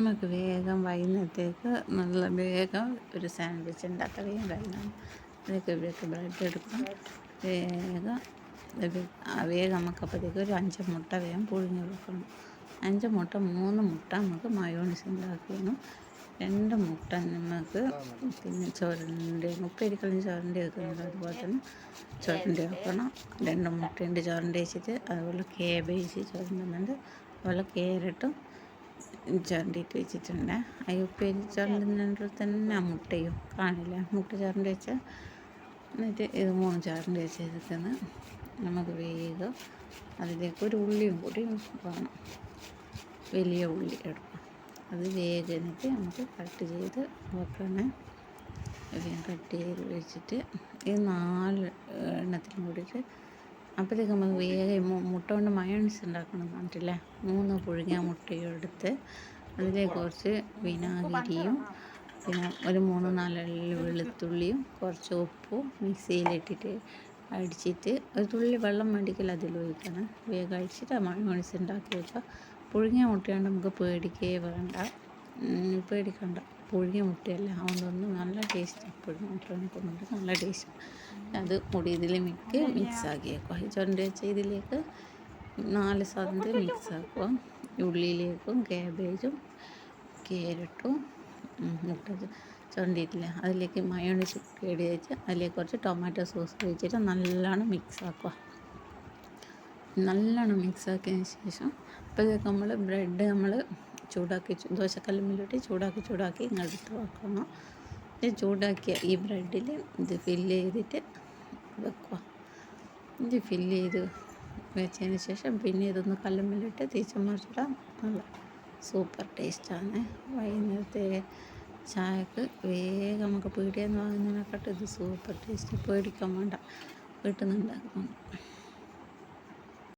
നമുക്ക് വേഗം വൈകുന്നേരത്തേക്ക് നല്ല വേഗം ഒരു സാൻഡ്വിച്ച് ഉണ്ടാക്കാൻ വേഗം കഴിയണം. അതിലേക്ക് ബ്രെഡ് എടുക്കണം. വേഗം വേഗം നമുക്കപ്പോഴത്തേക്ക് ഒരു 5 മുട്ട വേഗം പുഴുങ്ങി വെക്കണം. 5 മുട്ട 3 മുട്ട നമുക്ക് മയോണൈസ് ഉണ്ടാക്കണം. 2 മുട്ട നമുക്ക് പിന്നെ ചുരണ്ടി ഉപ്പേരിക്കളഞ്ഞ് ചുരണ്ടി വെക്കുന്നുണ്ട്. അതുപോലെ തന്നെ ചുരണ്ടി വെക്കണം. 2 മുട്ടയുണ്ട് ചുരണ്ടി വെച്ചിട്ട്. അതുപോലെ കേബേജ് ചുരണ്ടുന്നുണ്ട്. അതുപോലെ ക്യാരറ്റും ചുരണ്ടിയിട്ട് വെച്ചിട്ടുണ്ട്. ആ ഉപ്പേരി ചുരണ്ടുന്നതിൽ തന്നെ ആ മുട്ടയും കാണില്ല. മുട്ട ചുരണ്ടി വെച്ച എന്നിട്ട് ഇത് 3 ചുരണ്ടി വെച്ചിരിക്കുന്നു. നമുക്ക് വേഗം അതിലേക്ക് ഒരു ഉള്ളിയും കൂടി വേണം. വലിയ ഉള്ളി എടുക്കണം. അത് വേഗം എന്നിട്ട് നമുക്ക് കട്ട് ചെയ്ത് വെക്കണം. വേഗം കട്ട് ചെയ്ത് വെച്ചിട്ട് ഈ 4 എണ്ണത്തിലും കൂടിയിട്ട് അപ്പോഴത്തേക്ക് നമുക്ക് വേഗം മുട്ട കൊണ്ട് മയോണൈസ് ഉണ്ടാക്കണം എന്ന് പറഞ്ഞിട്ടില്ലേ. 3 പുഴുങ്ങിയ മുട്ടയും എടുത്ത് അതിലേക്ക് കുറച്ച് വിനാഗിരിയും പിന്നെ ഒരു 3-4 അല്ലി വെളുത്തുള്ളിയും കുറച്ച് ഉപ്പും മിക്സിയിലിട്ടിട്ട് അടിച്ചിട്ട് ഒരു തുള്ളി വെള്ളം വേണ്ടിക്കില്ല അതിൽ ഒഴിക്കണം. വേഗം അടിച്ചിട്ട് ആ മയോണൈസ് ഉണ്ടാക്കി വെക്കുക. പുഴുങ്ങിയ മുട്ടയുണ്ട് നമുക്ക് പേടിക്കണ്ട. പുഴുങ്ങിയ മുട്ടയല്ല, അതുകൊണ്ടൊന്നും നല്ല ടേസ്റ്റ്. പുഴുങ്ങിയ മുട്ട കൊണ്ടുണ്ട് നല്ല ടേസ്റ്റ്. അത് കൂടി ഇതിൽ മിക്സ് ആക്കി വെക്കുക. ചുരണ്ടി വെച്ച ഇതിലേക്ക് 4 സാധനത്തിൽ മിക്സ് ആക്കുക. ഉള്ളിയിലേക്കും ക്യാബേജും ക്യാരറ്റും മുട്ട ചുരണ്ടിയിട്ടില്ല അതിലേക്ക് മയോണൈസ് പേടി വെച്ച് അതിലേക്ക് കുറച്ച് ടൊമാറ്റോ സോസ് ഒഴിച്ചിട്ട് നല്ലോണം മിക്സ് ആക്കുക. നല്ലോണം മിക്സ് ആക്കിയതിന് ശേഷം അപ്പോഴത്തേക്ക് നമ്മൾ ബ്രെഡ് ചൂടാക്കി ദോശക്കല്ലുമ്മിലിട്ട് ചൂടാക്കി ഇങ്ങെടുത്ത് വെക്കണം. ചൂടാക്കിയ ഈ ബ്രെഡിൽ ഇത് ഫില്ല് ചെയ്തിട്ട് വെക്കുക. ഇത് ഫില്ല് ചെയ്ത് വെച്ചതിന് ശേഷം പിന്നെ ഇതൊന്ന് കല്ലുമ്മിലിട്ട് തിരിച്ചുമറിച്ചിടാം. നല്ല സൂപ്പർ ടേസ്റ്റാണ്. വൈകുന്നേരത്തെ ചായക്ക് വേഗം നമുക്ക് പീടികയിൽ നിന്ന് വാങ്ങുന്നതിനെക്കാട്ടും ഇത് സൂപ്പർ ടേസ്റ്റ്. പേടിക്കാൻ വേണ്ട, വീട്ടിൽ നിന്ന് ഉണ്ടാക്കണം.